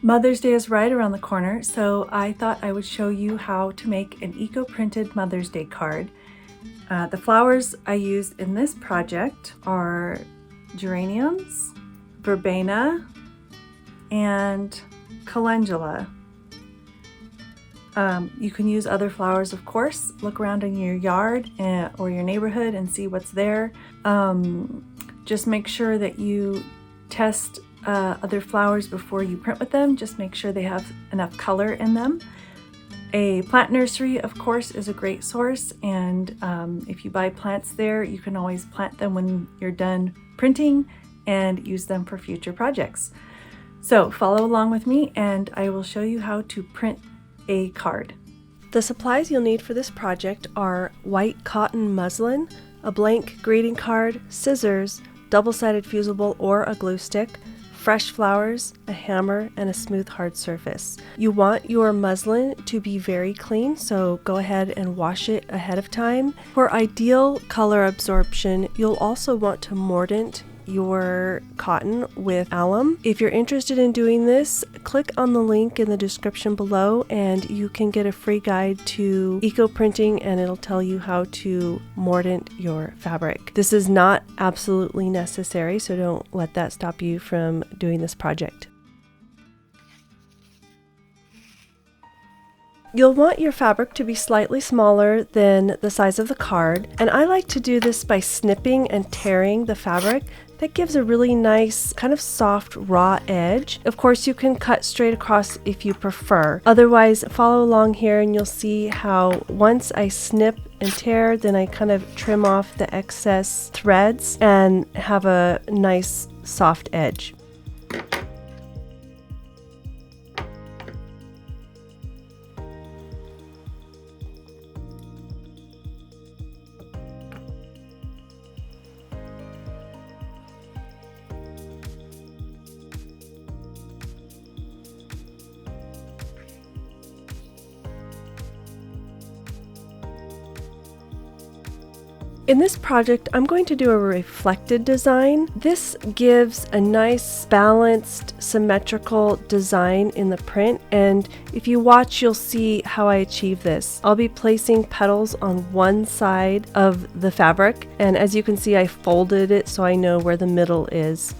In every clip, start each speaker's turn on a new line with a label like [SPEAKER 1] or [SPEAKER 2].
[SPEAKER 1] Mother's Day is right around the corner, so I thought I would show you how to make an eco-printed Mother's Day card. The flowers I used in this project are geraniums, verbena, and calendula. You can use other flowers, of course. Look around in your yard or your neighborhood and see what's there. Just make sure that you test other flowers before you print with them. Just make sure they have enough color in them. A plant nursery, of course, is a great source, and if you buy plants there, you can always plant them when you're done printing and use them for future projects. So follow along with me and I will show you how to print a card. The supplies you'll need for this project are white cotton muslin, a blank greeting card, scissors, double-sided fusible or a glue stick, fresh flowers, a hammer, and a smooth hard surface. You want your muslin to be very clean, so go ahead and wash it ahead of time. For ideal color absorption, you'll also want to mordant your cotton with alum. If you're interested in doing this, click on the link in the description below and you can get a free guide to eco printing, and it'll tell you how to mordant your fabric. This is not absolutely necessary, so don't let that stop you from doing this project. You'll want your fabric to be slightly smaller than the size of the card, and I like to do this by snipping and tearing the fabric. That gives a really nice kind of soft raw edge. Of course, you can cut straight across if you prefer. Otherwise, follow along here and you'll see how once I snip and tear, then I kind of trim off the excess threads and have a nice soft edge. In this project, I'm going to do a reflected design. This gives a nice, balanced, symmetrical design in the print, and if you watch, you'll see how I achieve this. I'll be placing petals on one side of the fabric, and as you can see, I folded it so I know where the middle is.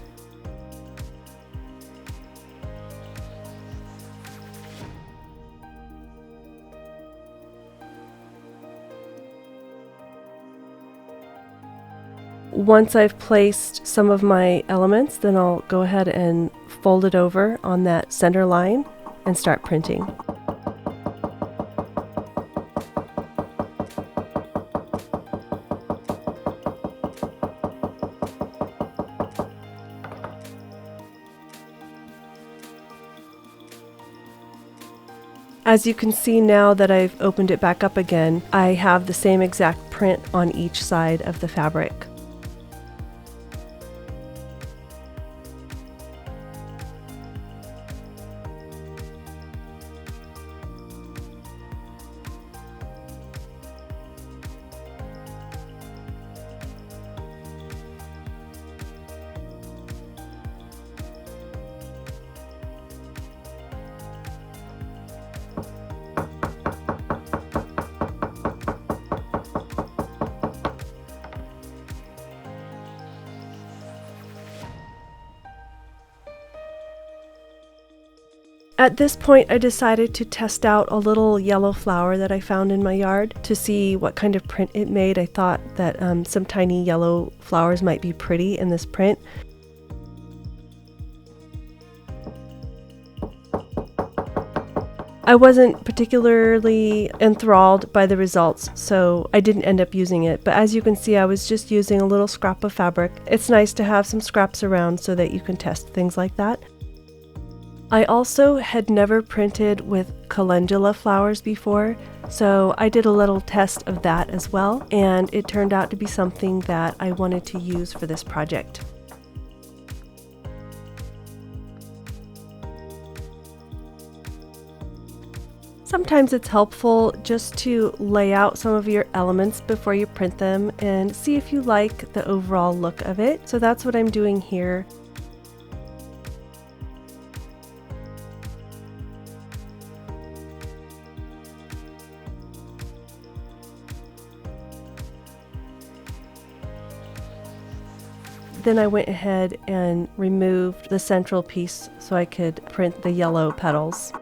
[SPEAKER 1] Once I've placed some of my elements, then I'll go ahead and fold it over on that center line and start printing. As you can see now that I've opened it back up again, I have the same exact print on each side of the fabric. At this point, I decided to test out a little yellow flower that I found in my yard to see what kind of print it made. I thought that some tiny yellow flowers might be pretty in this print. I wasn't particularly enthralled by the results, so I didn't end up using it. But as you can see, I was just using a little scrap of fabric. It's nice to have some scraps around so that you can test things like that. I also had never printed with calendula flowers before, so I did a little test of that as well, and it turned out to be something that I wanted to use for this project.
[SPEAKER 2] Sometimes it's helpful just to lay out some of your elements before you print them and see if you like the overall look of it. So that's what I'm doing here. Then I went ahead and removed the central piece so I could print the yellow petals.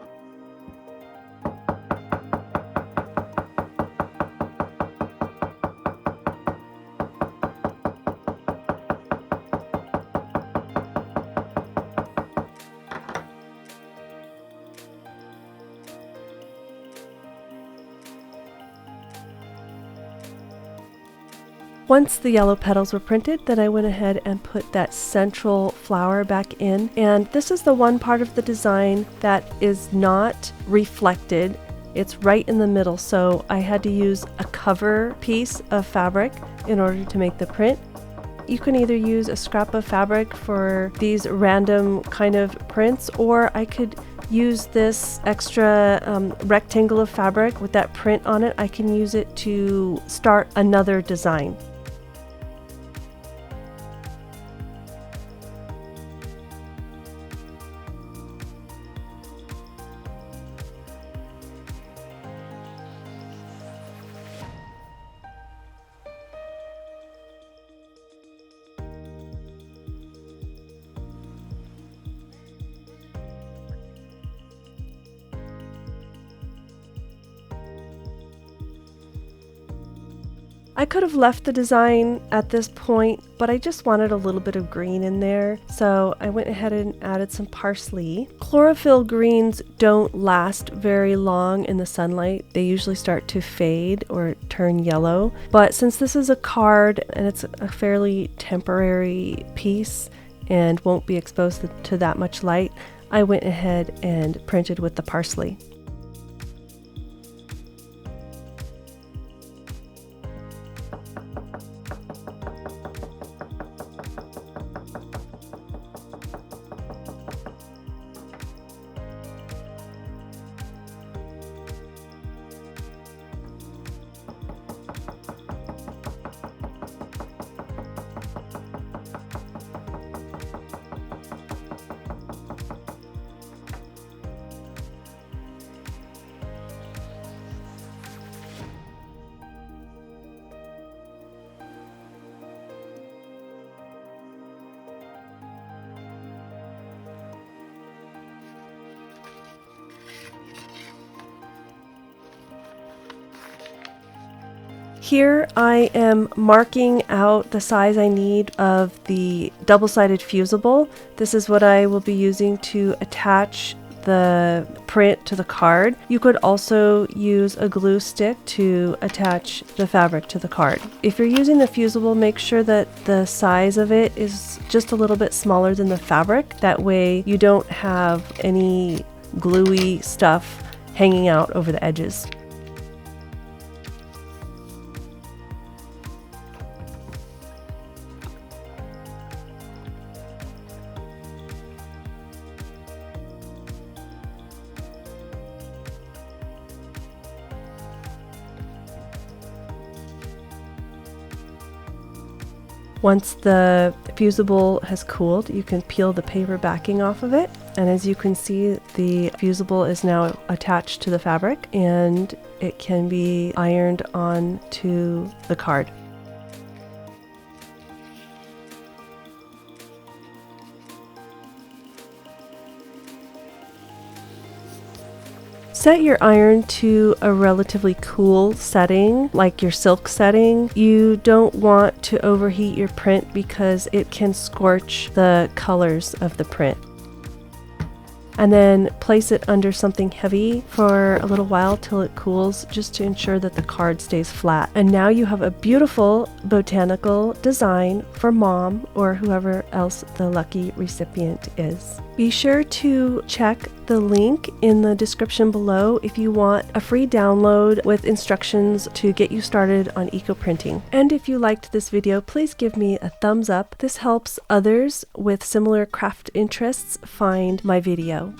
[SPEAKER 2] Once the yellow petals were printed, then I went ahead and put that central flower back in. And this is the one part of the design that is not reflected. It's right in the middle, so I had to use a cover piece of fabric in order to make the print. You can either use a scrap of fabric for these random kind of prints, or I could use this extra rectangle of fabric with that print on it. I can use it to start another design. I could have left the design at this point, but I just wanted a little bit of green in there, so I went ahead and added some parsley. Chlorophyll greens don't last very long in the sunlight. They usually start to fade or turn yellow, but since this is a card and it's a fairly temporary piece and won't be exposed to that much light, I went ahead and printed with the parsley. Here I am marking out the size I need of the double-sided fusible. This is what I will be using to attach the print to the card. You could also use a glue stick to attach the fabric to the card. If you're using the fusible, make sure that the size of it is just a little bit smaller than the fabric. That way you don't have any gluey stuff hanging out over the edges. Once the fusible has cooled, you can peel the paper backing off of it. And as you can see, the fusible is now attached to the fabric and it can be ironed onto the card. Set your iron to a relatively cool setting, like your silk setting. You don't want to overheat your print because it can scorch the colors of the print. And then place it under something heavy for a little while till it cools, just to ensure that the card stays flat. And now you have a beautiful botanical design for mom or whoever else the lucky recipient is. Be sure to check the link in the description below if you want a free download with instructions to get you started on eco-printing. And if you liked this video, please give me a thumbs up. This helps others with similar craft interests find my video.